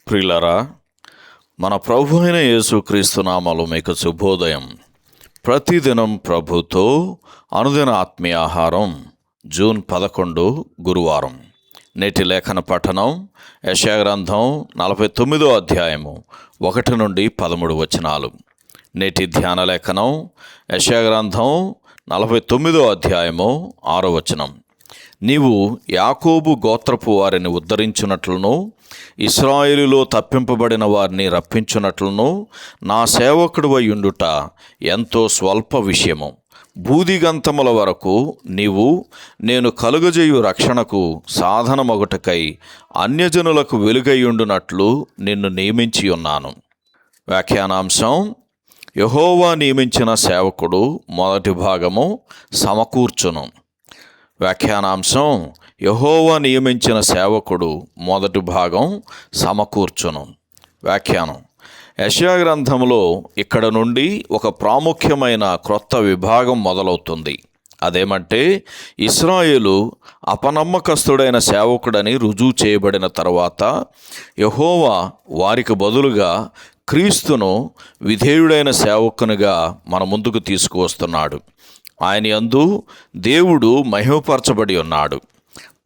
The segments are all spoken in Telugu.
ప్రియులారా, మన ప్రభు అయిన యేసుక్రీస్తు నామములో మీకు శుభోదయం. ప్రతిదినం ప్రభుతో అనుదిన ఆత్మీయ ఆహారం. జూన్ 11 గురువారం. నేటి లేఖన పఠనం యెషయా గ్రంథం 49వ అధ్యాయము 1 నుండి 13 వచనాలు. నేటి ధ్యాన లేఖనం యెషయా గ్రంథం 49వ అధ్యాయము 6వ వచనం. నీవు యాకోబు గోత్రపు వారిని ఉద్ధరించున్నట్లును ఇశ్రాయేలులో తప్పింపబడిన వారిని రప్పించున్నట్లును నా సేవకుడివై ఉండుట ఎంతో స్వల్ప విషయము. బూదిగంతముల వరకు నీవు నేను కలుగజేయు రక్షణకు సాధనమొగటకై అన్యజనులకు వెలుగైయుండునట్లు నిన్ను నియమించి ఉన్నాను. వ్యాఖ్యానాంశం: యెహోవా నియమించిన సేవకుడు. మొదటి భాగము సమకూర్చును. వ్యాఖ్యానాంశం: యెహోవా నియమించిన సేవకుడు. మొదటి భాగం సమకూర్చును. వ్యాఖ్యానం: యెషయా గ్రంథంలో ఇక్కడ నుండి ఒక ప్రాముఖ్యమైన క్రొత్త విభాగం మొదలవుతుంది. అదేమంటే, ఇశ్రాయేలు అపనమ్మకస్తుడైన సేవకుడని రుజువు చేయబడిన తర్వాత యెహోవా వారికి బదులుగా క్రీస్తును విధేయుడైన సేవకునిగా మన ముందుకు తీసుకువస్తున్నాడు. ఆయన యందు దేవుడు మహిమపరచబడి ఉన్నాడు.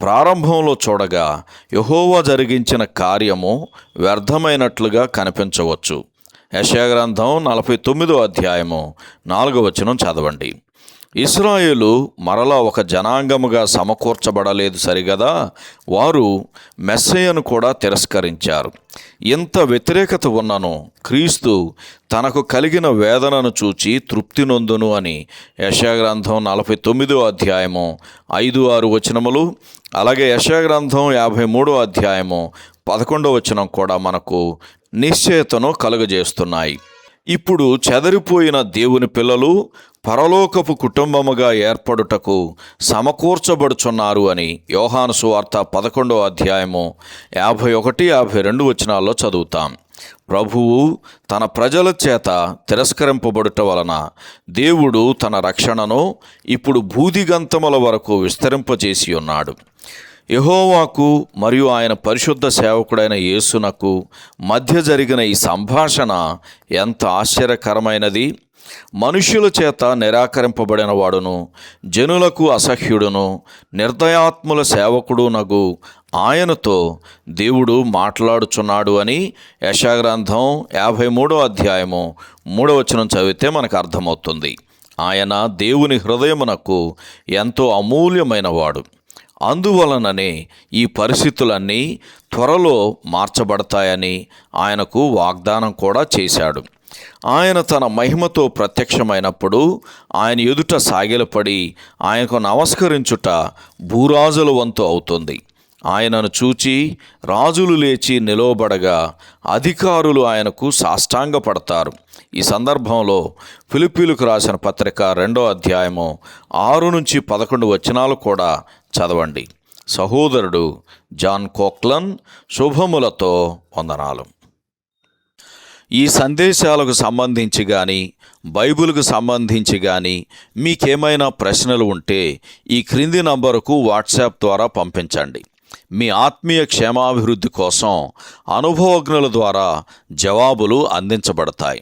ప్రారంభంలో చూడగా యెహోవా జరిగించిన కార్యము వ్యర్థమైనట్లుగా కనిపించవచ్చు. యెషయా గ్రంథం 49వ అధ్యాయము 4వ వచనం చదవండి. ఇశ్రాయేలు మరలా ఒక జనాంగముగా సమకూర్చబడలేదు సరిగదా, వారు మెస్సయ్యను కూడా తిరస్కరించారు. ఇంత వ్యతిరేకత ఉన్నను క్రీస్తు తనకు కలిగిన వేదనను చూచి తృప్తి నొందును అని యెషయా గ్రంథం 49వ అధ్యాయము 5-6 వచనములు, అలాగే యెషయా గ్రంథం 53వ అధ్యాయము 11వ వచనం కూడా మనకు నిశ్చయతను కలుగజేస్తున్నాయి. ఇప్పుడు చెదరిపోయిన దేవుని పిల్లలు పరలోకపు కుటుంబముగా ఏర్పడుటకు సమకూర్చబడుచున్నారు అని యోహాను సువార్త 11వ అధ్యాయము 51-52 వచనాల్లో చదువుతాం. ప్రభువు తన ప్రజల చేత తిరస్కరింపబడుట వలన దేవుడు తన రక్షణను ఇప్పుడు భూదిగంతముల వరకు విస్తరింపజేసి ఉన్నాడు. యెహోవాకు మరియు ఆయన పరిశుద్ధ సేవకుడైన యేసునకు మధ్య జరిగిన ఈ సంభాషణ ఎంత ఆశ్చర్యకరమైనది! మనుష్యుల చేత నిరాకరింపబడిన వాడును, జనులకు అసహ్యుడును, నిర్దయాత్ముల సేవకుడునగు ఆయనతో దేవుడు మాట్లాడుచున్నాడు అని యెషయా గ్రంథం 53వ అధ్యాయము 3వ వచనం చదివితే మనకు అర్థమవుతుంది. ఆయన దేవుని హృదయమునకు ఎంతో అమూల్యమైన వాడు. అందువలననే ఈ పరిస్థితులన్నీ త్వరలో మార్చబడతాయని ఆయనకు వాగ్దానం కూడా చేశాడు. ఆయన తన మహిమతో ప్రత్యక్షమైనప్పుడు ఆయన ఎదుట సాగిలపడి ఆయనకు నమస్కరించుట భూరాజుల వంతు అవుతుంది. ఆయనను చూచి రాజులు లేచి నిలవబడగా అధికారులు ఆయనకు సాష్టాంగపడతారు. ఈ సందర్భంలో ఫిలిప్పీలకు రాసిన పత్రిక 2వ అధ్యాయము 6-11 వచనాలు కూడా చదవండి. సహోదరుడు జాన్ కోక్లన్ శుభములతో వందనాలు. ఈ సందేశాలకు సంబంధించి కానీ బైబిల్కు సంబంధించి కానీ మీకేమైనా ప్రశ్నలు ఉంటే ఈ క్రింది నంబరుకు వాట్సాప్ ద్వారా పంపించండి. మీ ఆత్మీయ క్షేమాభివృద్ధి కోసం అనుభవజ్ఞుల ద్వారా జవాబులు అందించబడతాయి.